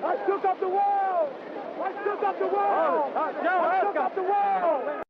I shook up the world! I shook up the world! I shook up the world!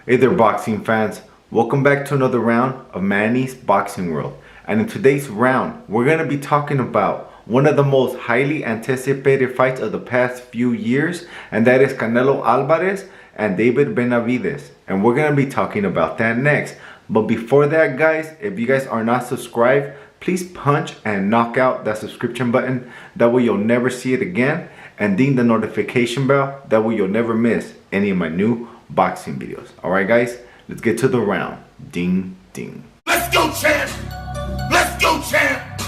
Hey there, boxing fans. Welcome back to another round of Manny's Boxing World. And in today's round, we're going to be talking about one of the most highly anticipated fights of the past few years, and that is Canelo Alvarez and David Benavidez. And we're going to be talking about that next. But before that, guys, if you guys are not subscribed, please punch and knock out that subscription button. That way you'll never see it again. And ding the notification bell. That way you'll never miss any of my new boxing videos. Alright guys, let's get to the round. Ding ding. Let's go, champ! Let's go, champ!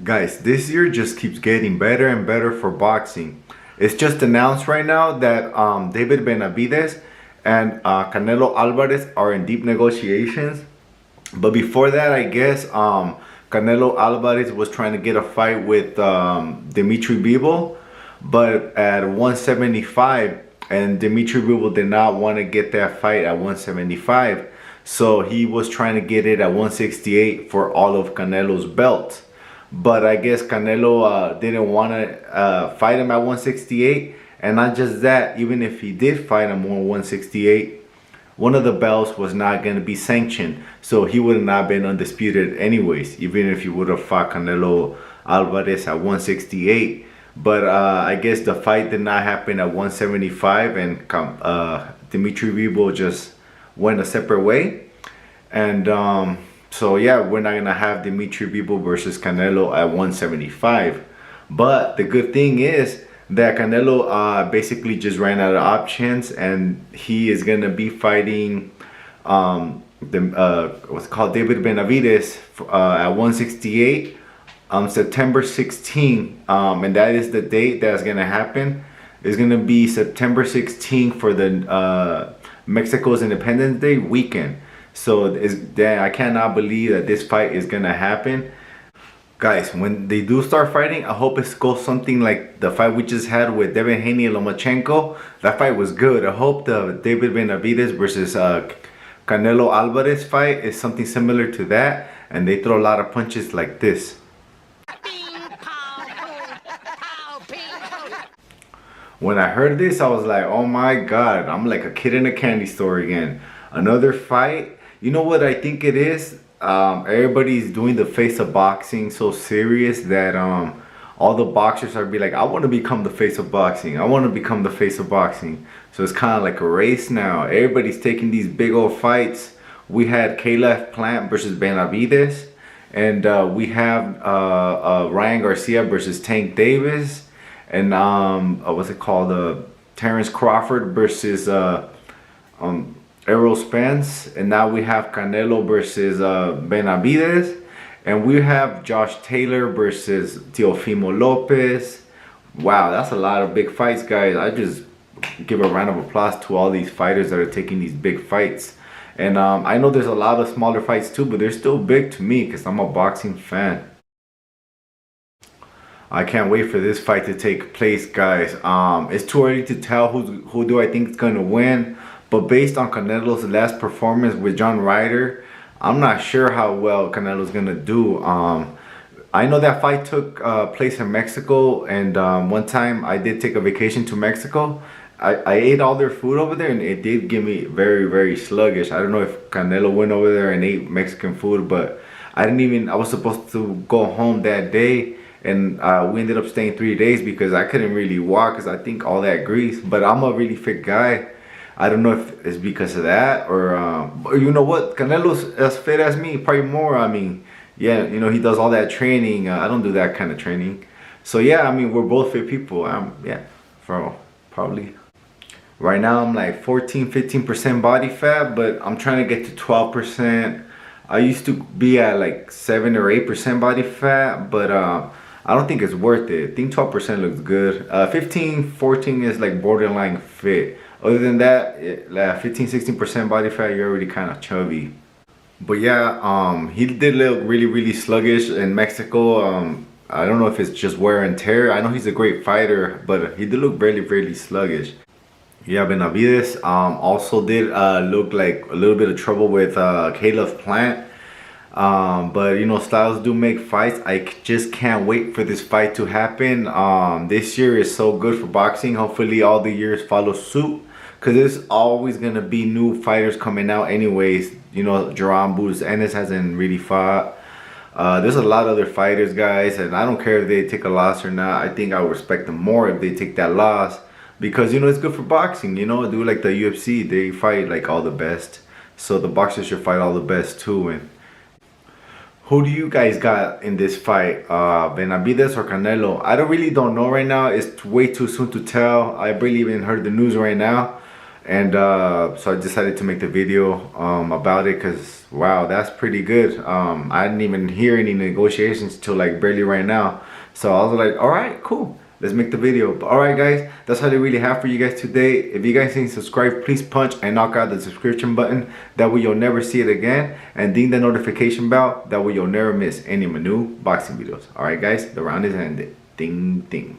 Guys, this year just keeps getting better and better for boxing. It's just announced right now that David Benavidez and Canelo Alvarez are in deep negotiations. But before that, I guess Canelo Alvarez was trying to get a fight with Dimitri Bivol, but at 175, and Dimitri Bivol did not want to get that fight at 175, so he was trying to get it at 168 for all of Canelo's belts. But I guess Canelo didn't want to fight him at 168, and not just that, even if he did fight him on 168, one of the belts was not going to be sanctioned, so he would have not been undisputed anyways, even if he would have fought Canelo Alvarez at 168. But I guess the fight did not happen at 175, and Dimitri Bivol just went a separate way. And so yeah, we're not gonna have Dimitri Bivol versus Canelo at 175. But the good thing is that Canelo basically just ran out of options, and he is gonna be fighting what's called David Benavidez at 168 September 16, and that is the date that's gonna happen. It's gonna be September 16 for the Mexico's Independence Day weekend. So I cannot believe that this fight is gonna happen. Guys, when they do start fighting, I hope it goes something like the fight we just had with Devin Haney and Lomachenko. That fight was good. I hope the David Benavidez versus Canelo Alvarez fight is something similar to that, and they throw a lot of punches like this. When I heard this, I was like, oh my god, I'm like a kid in a candy store again. Another fight. You know what I think it is? Everybody's doing the face of boxing so serious that all the boxers are be like, I want to become the face of boxing. I want to become the face of boxing. So it's kind of like a race now. Everybody's taking these big old fights. We had Caleb Plant versus Benavidez, and we have Ryan Garcia versus Tank Davis, and what's it called? Terrence Crawford versus Errol Spence, and now we have Canelo versus Benavidez, and we have Josh Taylor versus Teofimo Lopez. Wow, that's a lot of big fights, guys. I just give a round of applause to all these fighters that are taking these big fights. And I know there's a lot of smaller fights too, but they're still big to me because I'm a boxing fan. I can't wait for this fight to take place, guys. It's too early to tell who do I think is gonna win. But based on Canelo's last performance with John Ryder, I'm not sure how well Canelo's gonna do. I know that fight took place in Mexico, and one time I did take a vacation to Mexico. I ate all their food over there, and it did give me very, very sluggish. I don't know if Canelo went over there and ate Mexican food, but I was supposed to go home that day, and we ended up staying 3 days because I couldn't really walk because I think all that grease. But I'm a really fit guy. I don't know if it's because of that or you know what, Canelo's as fit as me, probably more. I mean, yeah, you know, he does all that training. I don't do that kind of training. So yeah, I mean, we're both fit people. Yeah, for probably. Right now I'm like 14-15% body fat, but I'm trying to get to 12%. I used to be at like 7 or 8% body fat, but I don't think it's worth it. I think 12% looks good. 15-14 is like borderline fit. Other than that, like 15-16% body fat, you're already kind of chubby. But yeah, he did look really, really sluggish in Mexico. I don't know if it's just wear and tear. I know he's a great fighter, but he did look really, really sluggish. Yeah, Benavidez also did look like a little bit of trouble with Caleb Plant. But you know, styles do make fights. Just can't wait for this fight to happen. This year is so good for boxing. Hopefully all the years follow suit, because there's always gonna be new fighters coming out anyways. You know, Jerome Boots Ennis hasn't really fought. There's a lot of other fighters, guys, and I don't care if they take a loss or not. I think I would respect them more if they take that loss, because you know, it's good for boxing. You know, do like the UFC, they fight like all the best, so the boxers should fight all the best too. And who do you guys got in this fight, Benavidez or Canelo? I don't know right now. It's way too soon to tell. I barely even heard the news right now, and so I decided to make the video about it, because wow, that's pretty good. I didn't even hear any negotiations till like barely right now, so I was like, all right, cool, let's make the video. But all right, guys, that's all I really have for you guys today. If you guys didn't subscribe, please punch and knock out the subscription button, that way you'll never see it again, and ding the notification bell, that way you'll never miss any of my new boxing videos. All right, guys, the round is ended. Ding ding.